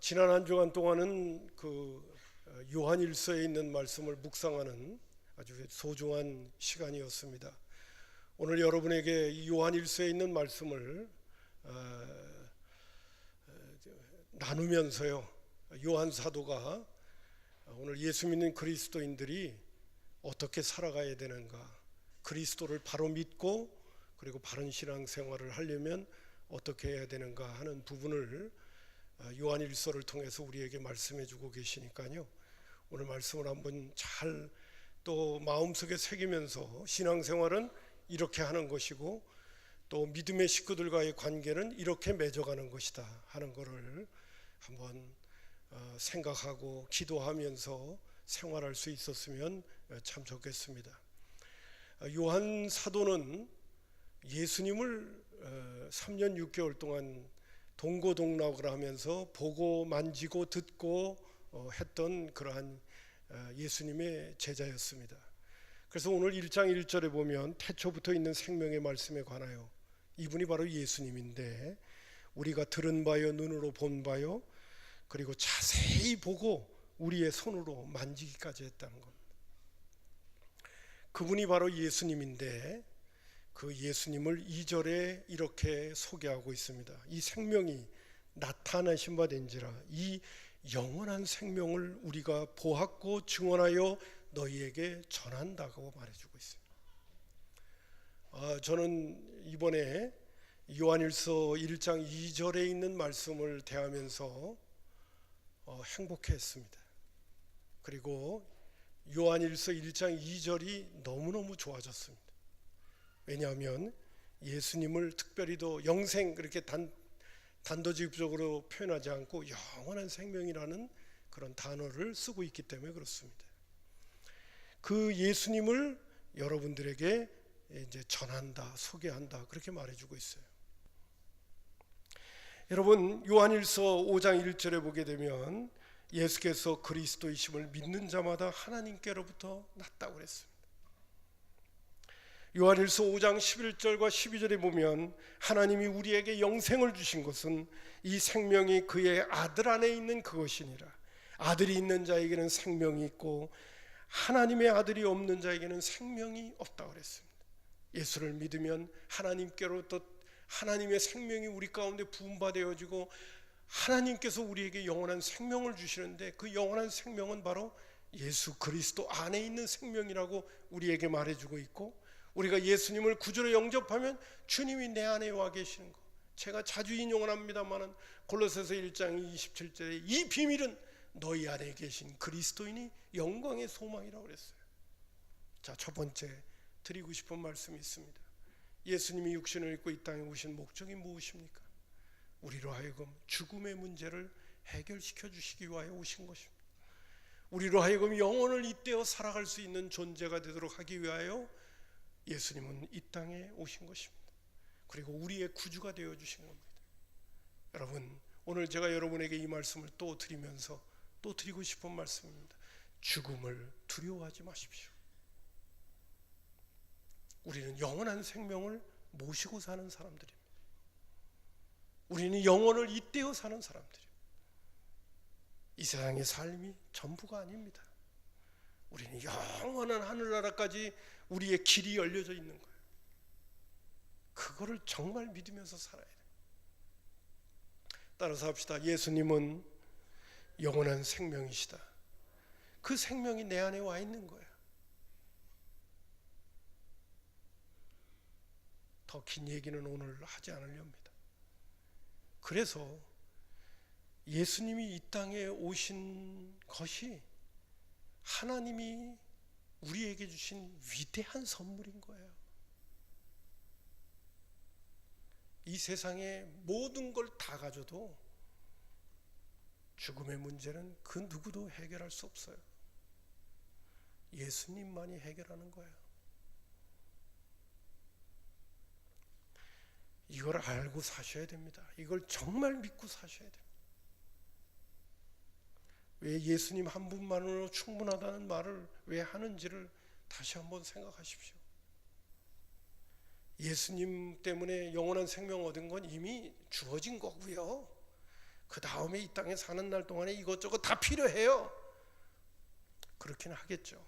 지난 한 주간 동안은 요한일서에 있는 말씀을 묵상하는 아주 소중한 시간이었습니다. 오늘 여러분에게 이 요한일서에 있는 말씀을 나누면서요, 요한 사도가 오늘 예수 믿는 그리스도인들이 어떻게 살아가야 되는가, 그리스도를 바로 믿고 그리고 바른 신앙생활을 하려면 어떻게 해야 되는가 하는 부분을 요한일서를 통해서 우리에게 말씀해 주고 계시니까요, 오늘 말씀을 한번 잘 또 마음속에 새기면서 신앙생활은 이렇게 하는 것이고 또 믿음의 식구들과의 관계는 이렇게 맺어가는 것이다 하는 것을 한번 생각하고 기도하면서 생활할 수 있었으면 참 좋겠습니다. 요한 사도는 예수님을 3년 6개월 동안 동고동락을 하면서 보고 만지고 듣고 했던 그러한 예수님의 제자였습니다. 그래서 오늘 1장 1절에 보면 태초부터 있는 생명의 말씀에 관하여, 이분이 바로 예수님인데 우리가 들은 바요 눈으로 본 바요 그리고 자세히 보고 우리의 손으로 만지기까지 했다는 겁니다. 그분이 바로 예수님인데 그 예수님을 2절에 이렇게 소개하고 있습니다. 이 생명이 나타나신 바 된지라, 이 영원한 생명을 우리가 보았고 증언하여 너희에게 전한다고 말해주고 있습니다. 저는 이번에 요한일서 1장 2절에 있는 말씀을 대하면서 행복했습니다. 그리고 요한일서 1장 2절이 너무너무 좋아졌습니다. 왜냐하면 예수님을 특별히도 영생 그렇게 단도직입적으로 표현하지 않고 영원한 생명이라는 그런 단어를 쓰고 있기 때문에 그렇습니다. 그 예수님을 여러분들에게 이제 전한다, 소개한다, 그렇게 말해주고 있어요. 여러분, 요한일서 5장 1절에 보게 되면 예수께서 그리스도이심을 믿는 자마다 하나님께로부터 났다고 그랬습니다. 요한일서 5장 11절과 12절에 보면 하나님이 우리에게 영생을 주신 것은 이 생명이 그의 아들 안에 있는 그것이니라. 아들이 있는 자에게는 생명이 있고 하나님의 아들이 없는 자에게는 생명이 없다고 그랬습니다. 예수를 믿으면 하나님께로부터 하나님의 생명이 우리 가운데 부음받아지고 하나님께서 우리에게 영원한 생명을 주시는데 그 영원한 생명은 바로 예수 그리스도 안에 있는 생명이라고 우리에게 말해주고 있고, 우리가 예수님을 구주로 영접하면 주님이 내 안에 와 계시는 것, 제가 자주 인용합니다마는 골로새서 1장 27절에 이 비밀은 너희 안에 계신 그리스도인이 영광의 소망이라고 그랬어요. 자, 첫 번째 드리고 싶은 말씀이 있습니다. 예수님이 육신을 입고 이 땅에 오신 목적이 무엇입니까? 우리로 하여금 죽음의 문제를 해결시켜 주시기 위하여 오신 것입니다. 우리로 하여금 영원을 잇대어 살아갈 수 있는 존재가 되도록 하기 위하여 예수님은 이 땅에 오신 것입니다. 그리고 우리의 구주가 되어 주신 겁니다. 여러분, 오늘 제가 여러분에게 이 말씀을 또 드리면서 또 드리고 싶은 말씀입니다. 죽음을 두려워하지 마십시오. 우리는 영원한 생명을 모시고 사는 사람들입니다. 우리는 영원을 잇대어 사는 사람들입니다. 이 세상의 삶이 전부가 아닙니다. 우리는 영원한 하늘나라까지 우리의 길이 열려져 있는 거예요. 그거를 정말 믿으면서 살아야 돼요. 따라서 합시다. 예수님은 영원한 생명이시다. 그 생명이 내 안에 와 있는 거예요. 더 긴 얘기는 오늘 하지 않으려 합니다. 그래서 예수님이 이 땅에 오신 것이 하나님이 우리에게 주신 위대한 선물인 거예요. 이 세상의 모든 걸 다 가져도 죽음의 문제는 그 누구도 해결할 수 없어요. 예수님만이 해결하는 거예요. 이걸 알고 사셔야 됩니다. 이걸 정말 믿고 사셔야 됩니다. 왜 예수님 한 분만으로 충분하다는 말을 왜 하는지를 다시 한번 생각하십시오. 예수님 때문에 영원한 생명 얻은 건 이미 주어진 거고요. 그 다음에 이 땅에 사는 날 동안에 이것저것 다 필요해요. 그렇긴 하겠죠.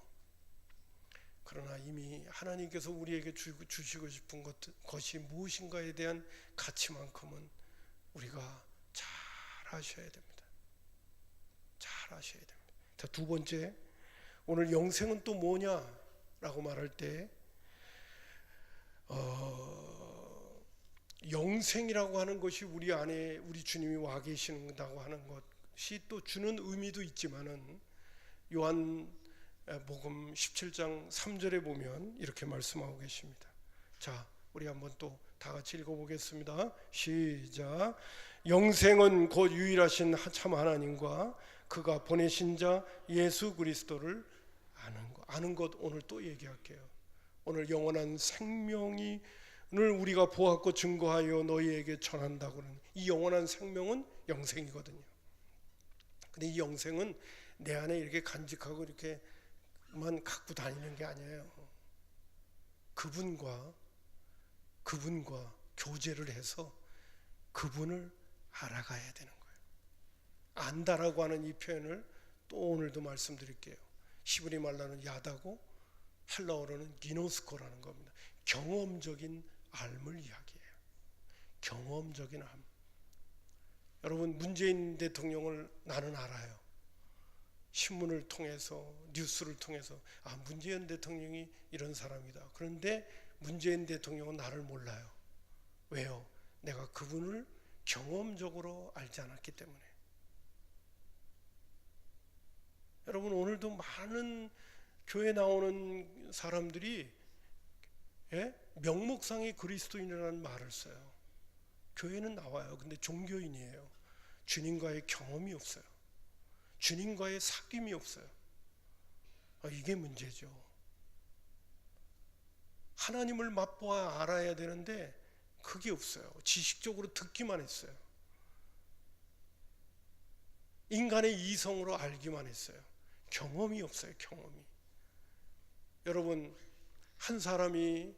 그러나 이미 하나님께서 우리에게 주시고 싶은 것이 무엇인가에 대한 가치만큼은 우리가 잘 아셔야 됩니다. 잘 아셔야 됩니다. 자, 두 번째, 오늘 영생은 또 뭐냐라고 말할 때 영생이라고 하는 것이 우리 안에 우리 주님이 와 계신다고 하는 것이 또 주는 의미도 있지만은 요한복음 17장 3절에 보면 이렇게 말씀하고 계십니다. 자, 우리 한번 또 다 같이 읽어보겠습니다. 시작. 영생은 곧 유일하신 참 하나님과 그가 보내신 자 예수 그리스도를 아는 것 오늘 또 얘기할게요. 오늘 영원한 생명을 우리가 보았고 증거하여 너희에게 전한다고는 이 영원한 생명은 영생이거든요. 근데 이 영생은 내 안에 이렇게 간직하고 이렇게만 갖고 다니는 게 아니에요. 그분과 교제를 해서 그분을 알아가야 되는 거예요. 안다라고 하는 이 표현을 또 오늘도 말씀드릴게요. 히브리 말로는 야다고 헬라어로는 기노스코라는 겁니다. 경험적인 삶을 이야기해요. 경험적인 삶. 여러분, 문재인 대통령을 나는 알아요. 신문을 통해서, 뉴스를 통해서 문재인 대통령이 이런 사람이다. 그런데 문재인 대통령은 나를 몰라요. 왜요? 내가 그분을 경험적으로 알지 않았기 때문에. 여러분, 오늘도 많은 교회 나오는 사람들이 명목상의 그리스도인이라는 말을 써요. 교회는 나와요. 근데 종교인이에요. 주님과의 경험이 없어요. 주님과의 사귐이 없어요. 이게 문제죠. 하나님을 맛보아 알아야 되는데 그게 없어요. 지식적으로 듣기만 했어요. 인간의 이성으로 알기만 했어요. 경험이 없어요. 경험이. 여러분, 한 사람이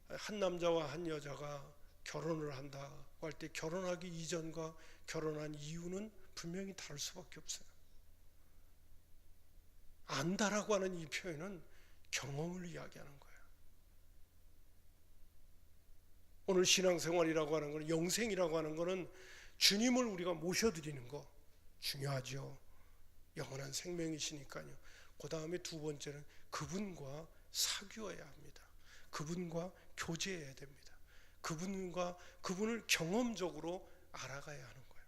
한 남자와 한 여자가 결혼을 한다고 할 때 결혼하기 이전과 결혼한 이유는 분명히 다를 수밖에 없어요. 안다라고 하는 이 표현은 경험을 이야기하는 거예요. 오늘 신앙생활이라고 하는 것은, 영생이라고 하는 것은 주님을 우리가 모셔드리는 거 중요하죠. 영원한 생명이시니까요. 그 다음에 두 번째는 그분과 사귀어야 합니다. 그분과 교제해야 됩니다. 그분을 경험적으로 알아가야 하는 거예요.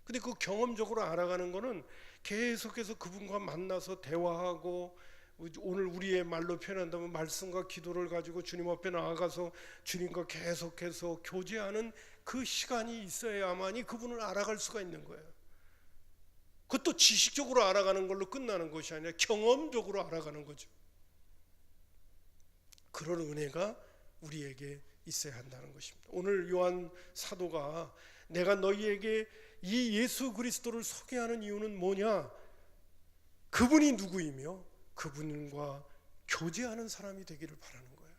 근데 그 경험적으로 알아가는 거는 계속해서 그분과 만나서 대화하고, 오늘 우리의 말로 표현한다면 말씀과 기도를 가지고 주님 앞에 나아가서 주님과 계속해서 교제하는 그 시간이 있어야만이 그분을 알아갈 수가 있는 거예요. 그것도 지식적으로 알아가는 걸로 끝나는 것이 아니라 경험적으로 알아가는 거죠. 그런 은혜가 우리에게 있어야 한다는 것입니다. 오늘 요한 사도가 내가 너희에게 이 예수 그리스도를 소개하는 이유는 뭐냐? 그분이 누구이며 그분과 교제하는 사람이 되기를 바라는 거예요.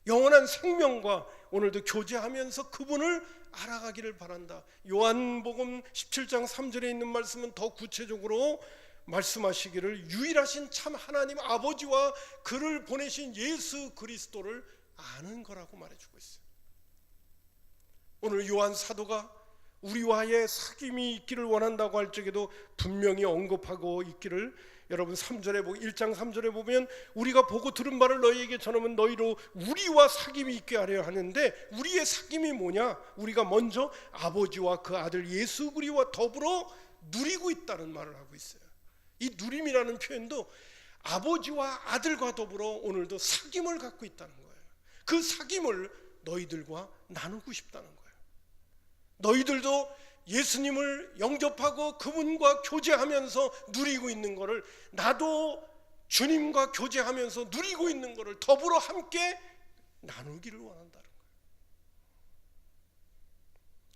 영원한 생명과 오늘도 교제하면서 그분을 알아가기를 바란다. 요한복음 17장 3절에 있는 말씀은 더 구체적으로 말씀하시기를 유일하신 참 하나님 아버지와 그를 보내신 예수 그리스도를 아는 거라고 말해주고 있어요. 오늘 요한 사도가 우리와의 사귐이 있기를 원한다고 할 적에도 분명히 언급하고 있기를, 여러분 1장 3절에 보면 우리가 보고 들은 바를 너희에게 전하면 너희로 우리와 사귐이 있게 하려 하는데, 우리의 사귐이 뭐냐? 우리가 먼저 아버지와 그 아들 예수 그리스도와 더불어 누리고 있다는 말을 하고 있어요. 이 누림이라는 표현도 아버지와 아들과 더불어 오늘도 사귐을 갖고 있다는 거예요. 그 사귐을 너희들과 나누고 싶다는 거예요. 너희들도 예수님을 영접하고 그분과 교제하면서 누리고 있는 것을, 나도 주님과 교제하면서 누리고 있는 것을 더불어 함께 나누기를 원한다는 거예요.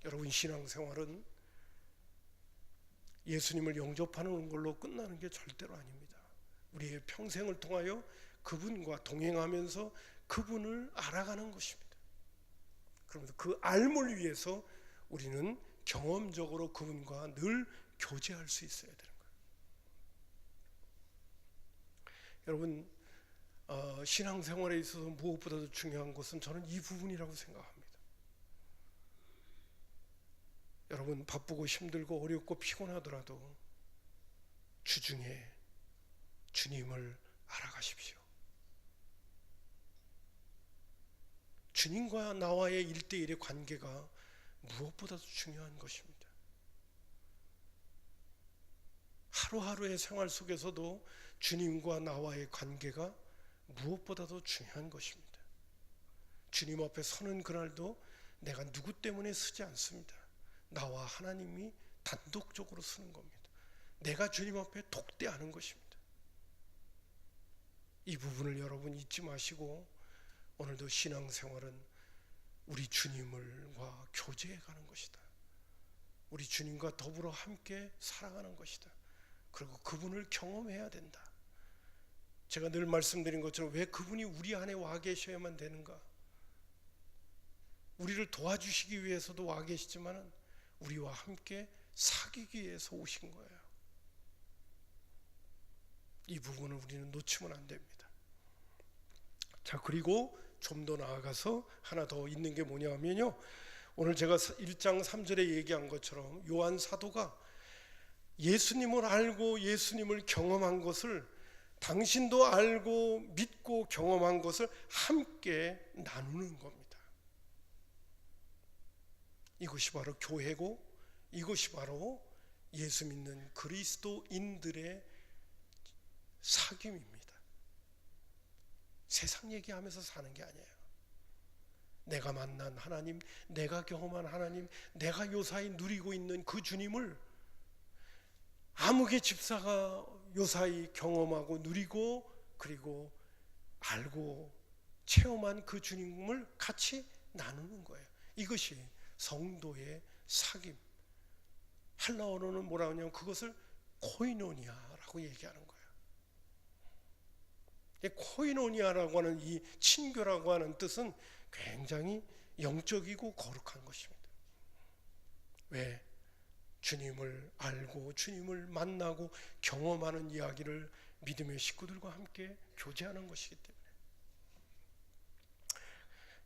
여러분, 신앙생활은 예수님을 영접하는 걸로 끝나는 게 절대로 아닙니다. 우리의 평생을 통하여 그분과 동행하면서 그분을 알아가는 것입니다. 그러면서 그 알물 위해서 우리는 경험적으로 그분과 늘 교제할 수 있어야 되는 거예요. 여러분, 신앙생활에 있어서 무엇보다도 중요한 것은 저는 이 부분이라고 생각합니다. 여러분, 바쁘고 힘들고 어렵고 피곤하더라도 주중에 주님을 알아가십시오. 주님과 나와의 1대1의 관계가 무엇보다도 중요한 것입니다. 하루하루의 생활 속에서도 주님과 나와의 관계가 무엇보다도 중요한 것입니다. 주님 앞에 서는 그날도 내가 누구 때문에 서지 않습니다. 나와 하나님이 단독적으로 서는 겁니다. 내가 주님 앞에 독대하는 것입니다. 이 부분을 여러분 잊지 마시고 오늘도 신앙생활은 우리 주님과 교제해 가는 것이다. 우리 주님과 더불어 함께 살아가는 것이다. 그리고 그분을 경험해야 된다. 제가 늘 말씀드린 것처럼 왜 그분이 우리 안에 와 계셔야만 되는가? 우리를 도와주시기 위해서도 와 계시지만 우리와 함께 사귀기 위해서 오신 거예요. 이 부분을 우리는 놓치면 안 됩니다. 자, 그리고 좀 더 나아가서 하나 더 있는 게 뭐냐 하면요, 오늘 제가 1장 3절에 얘기한 것처럼 요한 사도가 예수님을 알고 예수님을 경험한 것을, 당신도 알고 믿고 경험한 것을 함께 나누는 겁니다. 이것이 바로 교회고, 이것이 바로 예수 믿는 그리스도인들의 사귐입니다. 세상 얘기하면서 사는 게 아니에요. 내가 만난 하나님, 내가 경험한 하나님, 내가 요사이 누리고 있는 그 주님을 아무개 집사가 요사이 경험하고 누리고 그리고 알고 체험한 그 주님을 같이 나누는 거예요. 이것이 성도의 사귐. 헬라어로는 뭐라고 하냐면 그것을 코이노니아라고 얘기하는 거예요. 코이노니아라고 하는 이 친교라고 하는 뜻은 굉장히 영적이고 거룩한 것입니다. 왜? 주님을 알고 주님을 만나고 경험하는 이야기를 믿음의 식구들과 함께 교제하는 것이기 때문에.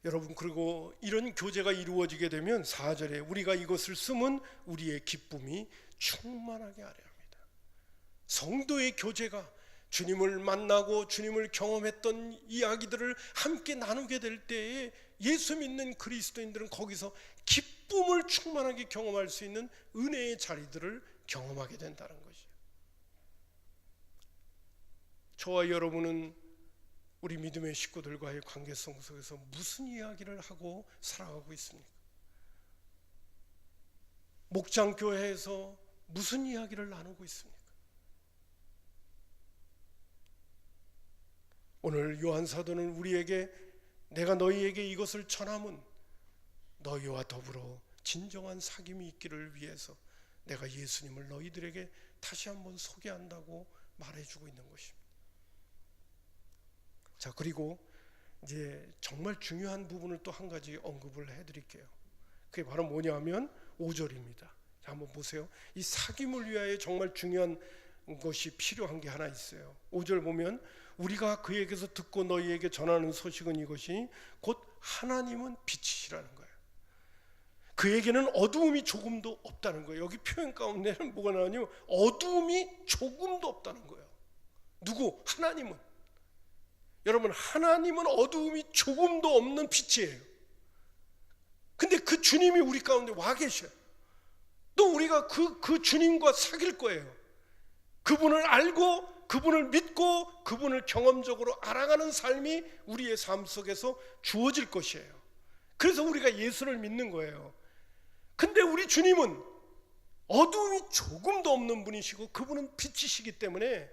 여러분, 그리고 이런 교제가 이루어지게 되면 4절에 우리가 이것을 쓰면 우리의 기쁨이 충만하게 하려 합니다. 성도의 교제가 주님을 만나고 주님을 경험했던 이야기들을 함께 나누게 될 때에 예수 믿는 그리스도인들은 거기서 기쁨을 충만하게 경험할 수 있는 은혜의 자리들을 경험하게 된다는 것이죠. 저와 여러분은 우리 믿음의 식구들과의 관계성 속에서 무슨 이야기를 하고 살아가고 있습니까? 목장교회에서 무슨 이야기를 나누고 있습니까? 오늘 요한 사도는 우리에게 내가 너희에게 이것을 전함은 너희와 더불어 진정한 사귐이 있기를 위해서 내가 예수님을 너희들에게 다시 한번 소개한다고 말해주고 있는 것입니다. 자, 그리고 이제 정말 중요한 부분을 또 한 가지 언급을 해드릴게요. 그게 바로 뭐냐면 5절입니다. 자, 한번 보세요. 이 사귐을 위하여 정말 중요한 것이 필요한 게 하나 있어요. 5절 보면 우리가 그에게서 듣고 너희에게 전하는 소식은 이것이 곧 하나님은 빛이시라는 거예요. 그에게는 어두움이 조금도 없다는 거예요. 여기 표현 가운데는 뭐가 나오냐면 어두움이 조금도 없다는 거예요. 누구? 하나님은. 여러분, 하나님은 어두움이 조금도 없는 빛이에요. 근데 그 주님이 우리 가운데 와 계셔요. 또 우리가 그 주님과 사귈 거예요. 그분을 알고 그분을 믿고 그분을 경험적으로 알아가는 삶이 우리의 삶 속에서 주어질 것이에요. 그래서 우리가 예수를 믿는 거예요. 근데 우리 주님은 어두움이 조금도 없는 분이시고 그분은 빛이시기 때문에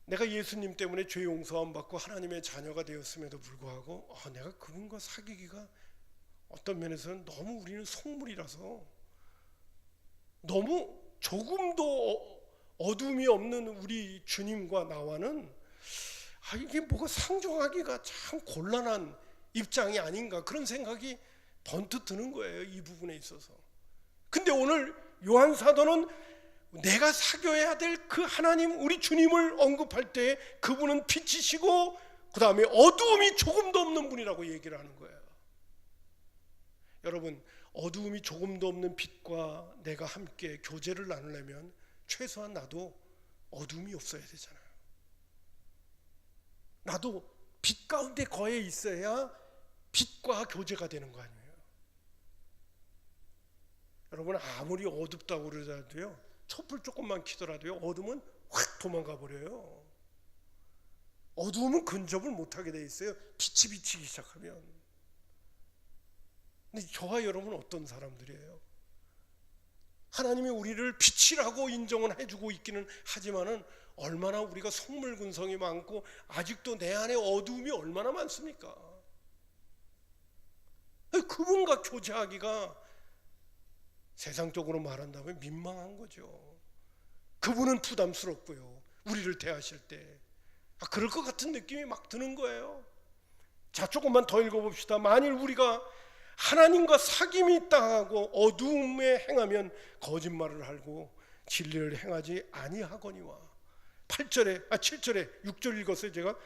내가 예수님 때문에 죄 용서함 받고 하나님의 자녀가 되었음에도 불구하고 내가 그분과 사귀기가 어떤 면에서는 너무 우리는 속물이라서 너무 조금도 어둠이 없는 우리 주님과 나와는 이게 뭐가 상종하기가 참 곤란한 입장이 아닌가 그런 생각이 번뜩 드는 거예요. 이 부분에 있어서. 근데 오늘 요한 사도는 내가 사귀어야 될 그 하나님, 우리 주님을 언급할 때 그분은 빛이시고 그 다음에 어두움이 조금도 없는 분이라고 얘기를 하는 거예요. 여러분, 어두움이 조금도 없는 빛과 내가 함께 교제를 나누려면 최소한 나도 어두움이 없어야 되잖아요. 나도 빛 가운데 거해 있어야 빛과 교제가 되는 거 아니에요. 여러분, 아무리 어둡다고 그러더라도요, 촛불 조금만 켜더라도요, 어둠은 확 도망가 버려요. 어두움은 근접을 못하게 돼 있어요. 빛이 비치기 시작하면. 근데 저와 여러분은 어떤 사람들이에요? 하나님이 우리를 빛이라고 인정은 해주고 있기는 하지만은 얼마나 우리가 속물근성이 많고 아직도 내 안에 어두움이 얼마나 많습니까? 그분과 교제하기가 세상적으로 말한다면 민망한 거죠. 그분은 부담스럽고요, 우리를 대하실 때 그럴 것 같은 느낌이 막 드는 거예요. 자, 조금만 더 읽어봅시다. 만일 우리가 하나님과 사귐이 있다 하고 어두움에 행하면 거짓말을 하고 진리를 행하지 아니하거니와. 7절에 6절 읽었어요. 제가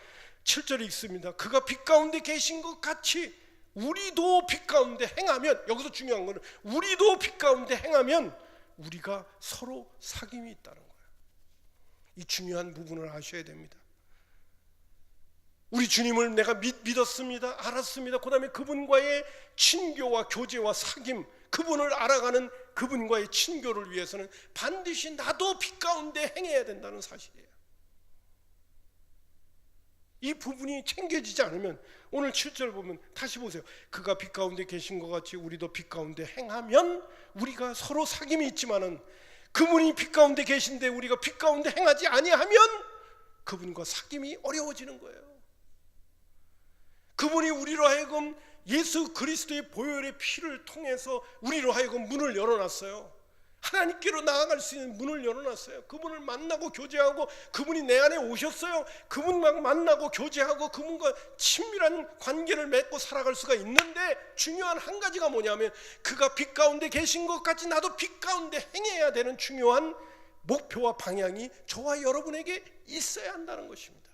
7절에 있습니다. 그가 빛 가운데 계신 것 같이 우리도 빛 가운데 행하면, 여기서 중요한 거는 우리도 빛 가운데 행하면 우리가 서로 사귐이 있다는 거예요. 이 중요한 부분을 아셔야 됩니다. 우리 주님을 내가 믿었습니다, 알았습니다. 그 다음에 그분과의 친교와 교제와 사귐, 그분을 알아가는 그분과의 친교를 위해서는 반드시 나도 빛 가운데 행해야 된다는 사실이에요. 이 부분이 챙겨지지 않으면, 오늘 7절 보면 다시 보세요. 그가 빛 가운데 계신 것 같이 우리도 빛 가운데 행하면 우리가 서로 사귐이 있지만은, 그분이 빛 가운데 계신데 우리가 빛 가운데 행하지 아니하면 그분과 사귐이 어려워지는 거예요. 그분이 우리로 하여금 예수 그리스도의 보혈의 피를 통해서 우리로 하여금 문을 열어놨어요. 하나님께로 나아갈 수 있는 문을 열어놨어요. 그분을 만나고 교제하고, 그분이 내 안에 오셨어요. 그분만 만나고 교제하고 그분과 친밀한 관계를 맺고 살아갈 수가 있는데, 중요한 한 가지가 뭐냐면 그가 빛 가운데 계신 것 같이 나도 빛 가운데 행해야 되는 중요한 목표와 방향이 저와 여러분에게 있어야 한다는 것입니다.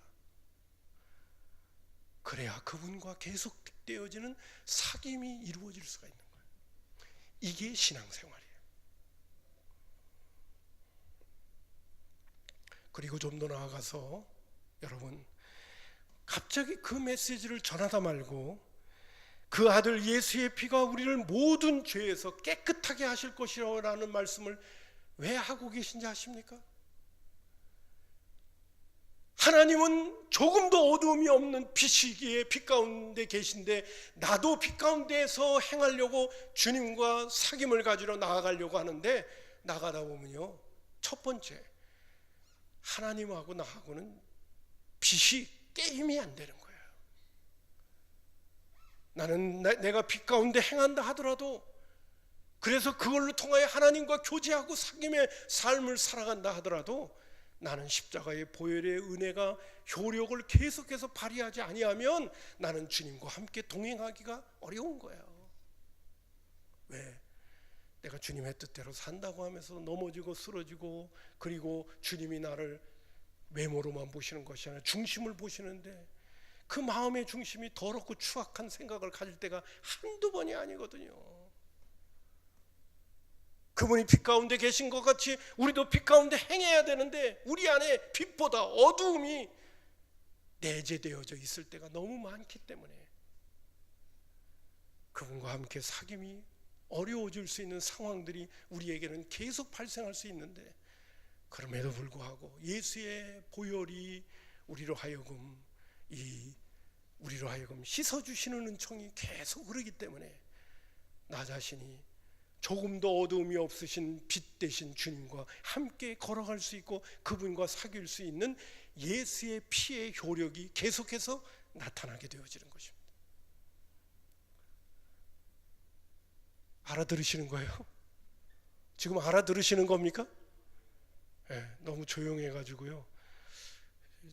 그래야 그분과 계속되어지는 사귐이 이루어질 수가 있는 거예요. 이게 신앙생활이에요. 그리고 좀 더 나아가서 여러분, 갑자기 그 메시지를 전하다 말고 그 아들 예수의 피가 우리를 모든 죄에서 깨끗하게 하실 것이라는 말씀을 왜 하고 계신지 아십니까? 하나님은 조금도 어두움이 없는 빛이기에 빛 가운데 계신데, 나도 빛 가운데에서 행하려고 주님과 사귐을 가지러 나아가려고 하는데, 나가다 보면요, 첫 번째, 하나님하고 나하고는 빛이 게임이 안 되는 거예요. 나는 내가 빛 가운데 행한다 하더라도, 그래서 그걸로 통하여 하나님과 교제하고 사귐의 삶을 살아간다 하더라도, 나는 십자가의 보혈의 은혜가 효력을 계속해서 발휘하지 아니하면 나는 주님과 함께 동행하기가 어려운 거예요. 왜? 내가 주님의 뜻대로 산다고 하면서 넘어지고 쓰러지고, 그리고 주님이 나를 외모로만 보시는 것이 아니라 중심을 보시는데, 그 마음의 중심이 더럽고 추악한 생각을 가질 때가 한두 번이 아니거든요. 그분이 빛 가운데 계신 것 같이 우리도 빛 가운데 행해야 되는데, 우리 안에 빛보다 어두움이 내재되어져 있을 때가 너무 많기 때문에 그분과 함께 사귐이 어려워질 수 있는 상황들이 우리에게는 계속 발생할 수 있는데, 그럼에도 불구하고 예수의 보혈이 우리로 하여금 씻어주시는 은총이 계속 흐르기 때문에 나 자신이 조금도 어두움이 없으신 빛 되신 주님과 함께 걸어갈 수 있고 그분과 사귈 수 있는 예수의 피의 효력이 계속해서 나타나게 되어지는 것입니다. 알아들으시는 거예요? 지금 알아들으시는 겁니까? 네, 너무 조용해가지고요,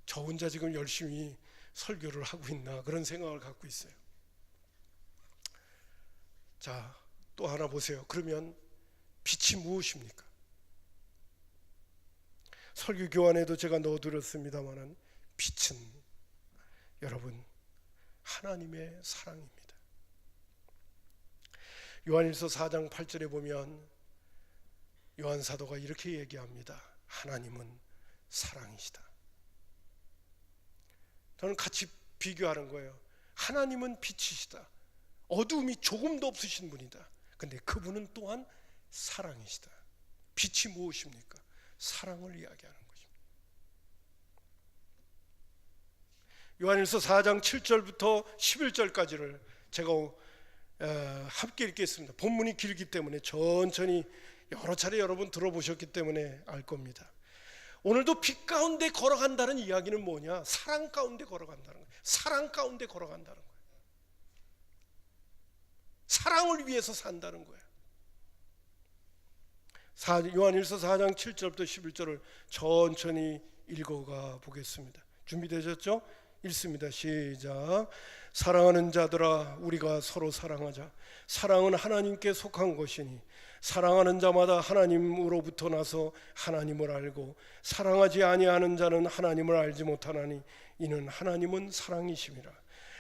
저 혼자 지금 열심히 설교를 하고 있나 그런 생각을 갖고 있어요. 자, 또 하나 보세요. 그러면 빛이 무엇입니까? 설교 교환에도 제가 넣어드렸습니다마는 빛은 여러분 하나님의 사랑입니다. 요한일서 4장 8절에 보면 요한 사도가 이렇게 얘기합니다. 하나님은 사랑이시다. 저는 같이 비교하는 거예요. 하나님은 빛이시다. 어두움이 조금도 없으신 분이다. 근데 그분은 또한 사랑이시다. 빛이 무엇입니까? 사랑을 이야기하는 것입니다. 요한일서 4장 7절부터 11절까지를 제가 함께 읽겠습니다. 본문이 길기 때문에 천천히 여러 차례 여러분 들어보셨기 때문에 알 겁니다. 오늘도 빛 가운데 걸어간다는 이야기는 뭐냐? 사랑 가운데 걸어간다는 거예요. 사랑 가운데 걸어간다는 거예요. 사랑을 위해서 산다는 거예요. 요한일서 4장 7절부터 11절을 천천히 읽어가 보겠습니다. 준비되셨죠? 읽습니다. 시작. 사랑하는 자들아 우리가 서로 사랑하자. 사랑은 하나님께 속한 것이니 사랑하는 자마다 하나님으로부터 나서 하나님을 알고 사랑하지 아니하는 자는 하나님을 알지 못하나니 이는 하나님은 사랑이심이라.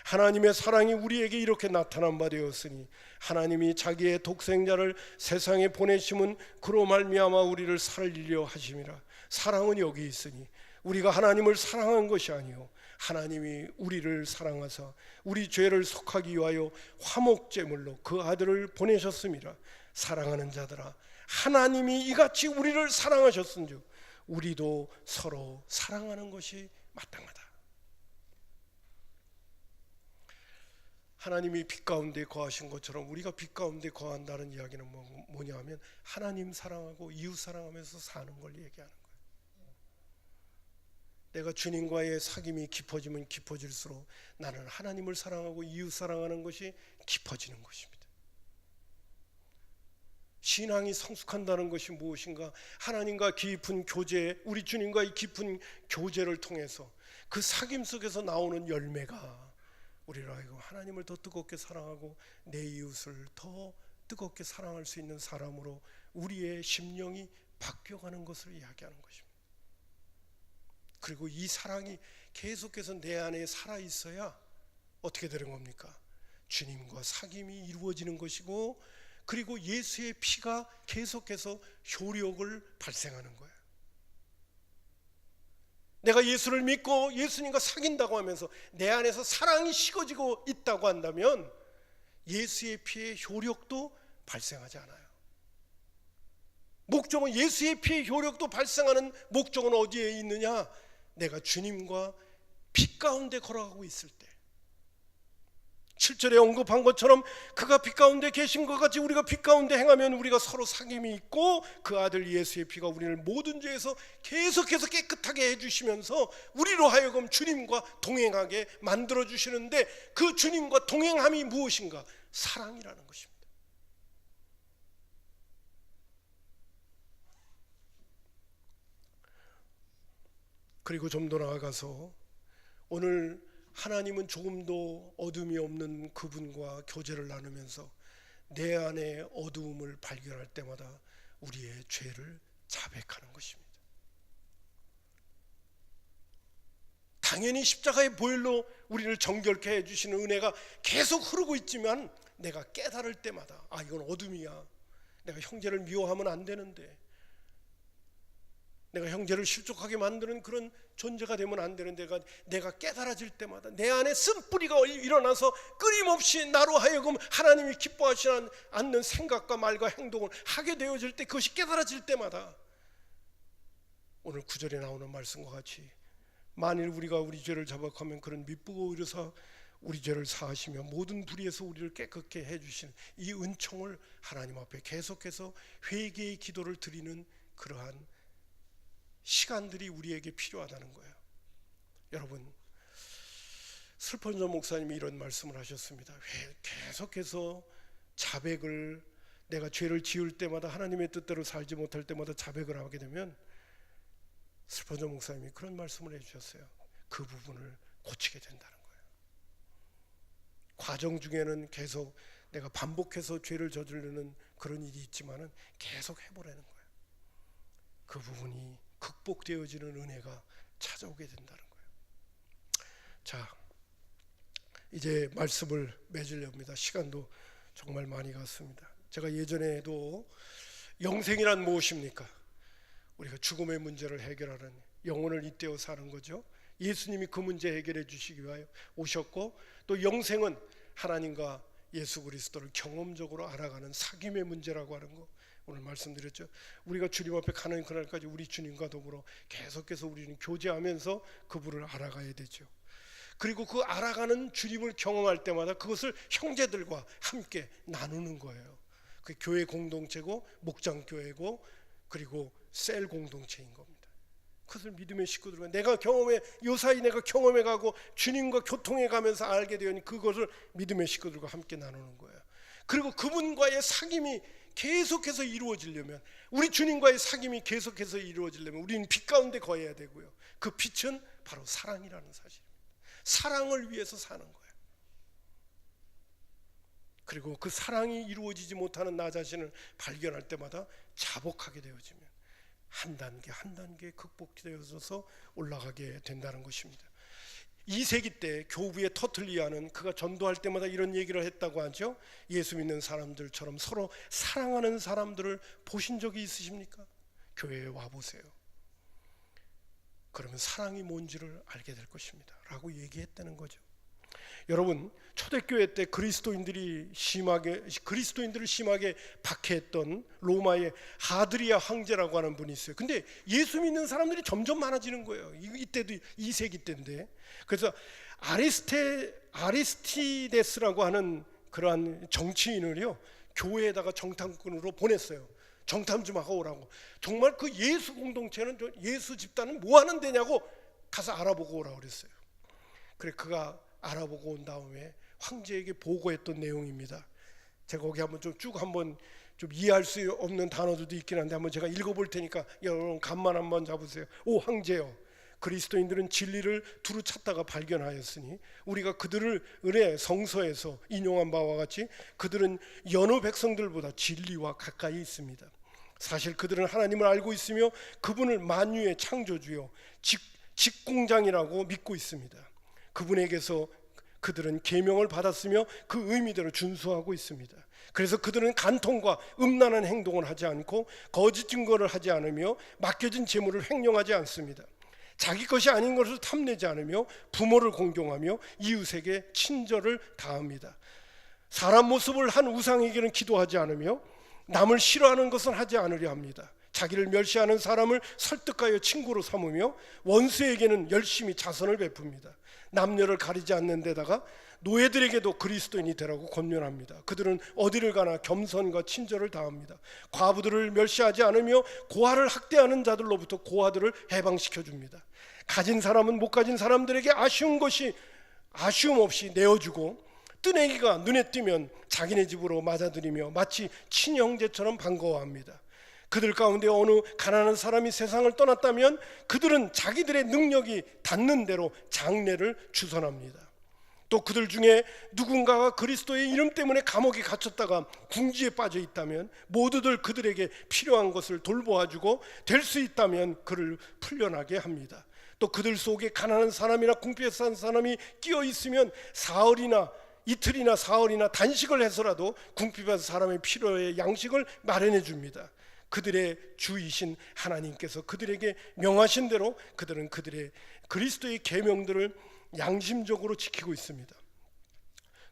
하나님의 사랑이 우리에게 이렇게 나타난 바 되었으니 하나님이 자기의 독생자를 세상에 보내심은 그로 말미암아 우리를 살리려 하심이라. 사랑은 여기 있으니 우리가 하나님을 사랑한 것이 아니요 하나님이 우리를 사랑하사 우리 죄를 속하기 위하여 화목제물로 그 아들을 보내셨음이라. 사랑하는 자들아 하나님이 이같이 우리를 사랑하셨은즉 우리도 서로 사랑하는 것이 마땅하다. 하나님이 빛 가운데 거하신 것처럼 우리가 빛 가운데 거한다는 이야기는 뭐냐 하면 하나님 사랑하고 이웃 사랑하면서 사는 걸 얘기하는 거예요. 내가 주님과의 사귐이 깊어지면 깊어질수록 나는 하나님을 사랑하고 이웃 사랑하는 것이 깊어지는 것입니다. 신앙이 성숙한다는 것이 무엇인가? 하나님과 깊은 교제, 우리 주님과의 깊은 교제를 통해서 그 사귐 속에서 나오는 열매가 우리를 하여금 하나님을 더 뜨겁게 사랑하고 내 이웃을 더 뜨겁게 사랑할 수 있는 사람으로 우리의 심령이 바뀌어가는 것을 이야기하는 것입니다. 그리고 이 사랑이 계속해서 내 안에 살아있어야 어떻게 되는 겁니까? 주님과 사귐이 이루어지는 것이고 그리고 예수의 피가 계속해서 효력을 발생하는 거예요. 내가 예수를 믿고 예수님과 사귄다고 하면서 내 안에서 사랑이 식어지고 있다고 한다면 예수의 피의 효력도 발생하지 않아요. 목적은 예수의 피의 효력도 발생하는 목적은 어디에 있느냐? 내가 주님과 빛 가운데 걸어가고 있을 때 7절에 언급한 것처럼 그가 빛 가운데 계신 것 같이 우리가 빛 가운데 행하면 우리가 서로 사귐이 있고 그 아들 예수의 피가 우리를 모든 죄에서 계속해서 깨끗하게 해주시면서 우리로 하여금 주님과 동행하게 만들어주시는데 그 주님과 동행함이 무엇인가? 사랑이라는 것입니다. 그리고 좀 더 나아가서 오늘 하나님은 조금도 어둠이 없는 그분과 교제를 나누면서 내 안에 어두움을 발견할 때마다 우리의 죄를 자백하는 것입니다. 당연히 십자가의 보혈로 우리를 정결케 해주시는 은혜가 계속 흐르고 있지만 내가 깨달을 때마다 아 이건 어둠이야. 내가 형제를 미워하면 안 되는데 내가 형제를 실족하게 만드는 그런 존재가 되면 안 되는 내가 깨달아질 때마다 내 안에 쓴뿌리가 일어나서 끊임없이 나로 하여금 하나님이 기뻐하시지 않는 생각과 말과 행동을 하게 되어질 때 그것이 깨달아질 때마다 오늘 9절에 나오는 말씀과 같이 만일 우리가 우리 죄를 자백하면 그런 미쁘고 의로사 우리 죄를 사하시며 모든 불의에서 우리를 깨끗게 해주시는 이 은총을 하나님 앞에 계속해서 회개의 기도를 드리는 그러한 시간들이 우리에게 필요하다는 거예요. 여러분 슬펀저 목사님이 이런 말씀을 하셨습니다. 계속해서 자백을 내가 죄를 지을 때마다 하나님의 뜻대로 살지 못할 때마다 자백을 하게 되면 슬펀저 목사님이 그런 말씀을 해주셨어요. 그 부분을 고치게 된다는 거예요. 과정 중에는 계속 내가 반복해서 죄를 저지르는 그런 일이 있지만은 계속 해보라는 거예요. 그 부분이 극복되어지는 은혜가 찾아오게 된다는 거예요. 자, 이제 말씀을 맺으렵니다. 시간도 정말 많이 갔습니다. 제가 예전에도 영생이란 무엇입니까? 우리가 죽음의 문제를 해결하는, 영혼을 잇대어 사는 거죠. 예수님이 그 문제 해결해 주시기 위하여 오셨고, 또 영생은 하나님과 예수 그리스도를 경험적으로 알아가는 사귐의 문제라고 하는 거 오늘 말씀드렸죠. 우리가 주님 앞에 가는 그날까지 우리 주님과 더불어 계속해서 우리는 교제하면서 그분을 알아가야 되죠. 그리고 그 알아가는 주님을 경험할 때마다 그것을 형제들과 함께 나누는 거예요. 그 교회 공동체고 목장교회고 그리고 셀 공동체인 겁니다. 그것을 믿음의 식구들과 내가 경험해, 요사이 내가 경험해 가고 주님과 교통해 가면서 알게 되니 그것을 믿음의 식구들과 함께 나누는 거예요. 그리고 그분과의 사귐이 계속해서 이루어지려면, 우리 주님과의 사귐이 계속해서 이루어지려면 우리는 빛 가운데 거해야 되고요. 그 빛은 바로 사랑이라는 사실입니다. 사랑을 위해서 사는 거예요. 그리고 그 사랑이 이루어지지 못하는 나 자신을 발견할 때마다 자복하게 되어지면 한 단계 한 단계 극복되어져서 올라가게 된다는 것입니다. 2세기 때 교부의 터틀리아는 그가 전도할 때마다 이런 얘기를 했다고 하죠. 예수 믿는 사람들처럼 서로 사랑하는 사람들을 보신 적이 있으십니까? 교회에 와보세요. 그러면 사랑이 뭔지를 알게 될 것입니다 라고 얘기했다는 거죠. 여러분, 초대교회 때 그리스도인들을 심하게 박해했던 로마의 하드리아 황제라고 하는 분이 있어요. 근데 예수 믿는 사람들이 점점 많아지는 거예요. 이때도 2세기 때인데. 그래서 아리스티데스라고 하는 그러한 정치인을요, 교회에다가 정탐꾼으로 보냈어요. 정탐 좀 하고 오라고. 정말 그 예수 공동체는, 예수 집단은 뭐 하는 데냐고 가서 알아보고 오라고 그랬어요. 그래 그가 알아보고 온 다음에 황제에게 보고했던 내용입니다. 제가 거기 한번 좀 이해할 수 없는 단어들도 있긴 한데 한번 제가 읽어볼 테니까 여러분 간만 한번 잡으세요. 오 황제여, 그리스도인들은 진리를 두루 찾다가 발견하였으니 우리가 그들을 은혜 성서에서 인용한 바와 같이 그들은 여느 백성들보다 진리와 가까이 있습니다. 사실 그들은 하나님을 알고 있으며 그분을 만유의 창조주요 직공장이라고 믿고 있습니다. 그분에게서 그들은 계명을 받았으며 그 의미대로 준수하고 있습니다. 그래서 그들은 간통과 음란한 행동을 하지 않고 거짓 증거를 하지 않으며 맡겨진 재물을 횡령하지 않습니다. 자기 것이 아닌 것을 탐내지 않으며 부모를 공경하며 이웃에게 친절을 다합니다. 사람 모습을 한 우상에게는 기도하지 않으며 남을 싫어하는 것은 하지 않으려 합니다. 자기를 멸시하는 사람을 설득하여 친구로 삼으며 원수에게는 열심히 자선을 베풉니다. 남녀를 가리지 않는 데다가 노예들에게도 그리스도인이 되라고 권면합니다. 그들은 어디를 가나 겸손과 친절을 다합니다. 과부들을 멸시하지 않으며 고아를 학대하는 자들로부터 고아들을 해방시켜 줍니다. 가진 사람은 못 가진 사람들에게 아쉬움 없이 내어주고 뜨내기가 눈에 띄면 자기네 집으로 맞아들이며 마치 친형제처럼 반가워합니다. 그들 가운데 어느 가난한 사람이 세상을 떠났다면 그들은 자기들의 능력이 닿는 대로 장례를 주선합니다. 또 그들 중에 누군가가 그리스도의 이름 때문에 감옥에 갇혔다가 궁지에 빠져 있다면 모두들 그들에게 필요한 것을 돌보아주고 될 수 있다면 그를 풀려나게 합니다. 또 그들 속에 가난한 사람이나 궁핍에 산 사람이 끼어 있으면 이틀이나 사흘이나 단식을 해서라도 궁핍한 사람의 필요에 양식을 마련해 줍니다. 그들의 주이신 하나님께서 그들에게 명하신 대로 그들은 그들의 그리스도의 계명들을 양심적으로 지키고 있습니다.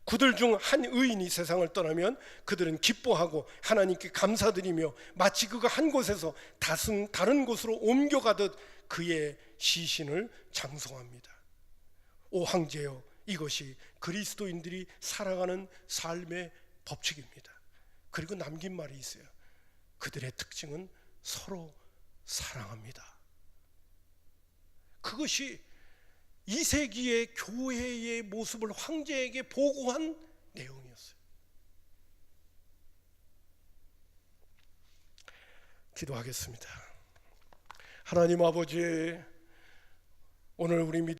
그들 중 한 의인이 세상을 떠나면 그들은 기뻐하고 하나님께 감사드리며 마치 그가 한 곳에서 다른 곳으로 옮겨가듯 그의 시신을 장송합니다. 오 황제여, 이것이 그리스도인들이 살아가는 삶의 법칙입니다. 그리고 남긴 말이 있어요. 그들의 특징은 서로 사랑합니다. 그것이 2세기의 교회의 모습을 황제에게 보고한 내용이었어요. 기도하겠습니다. 하나님 아버지, 오늘 우리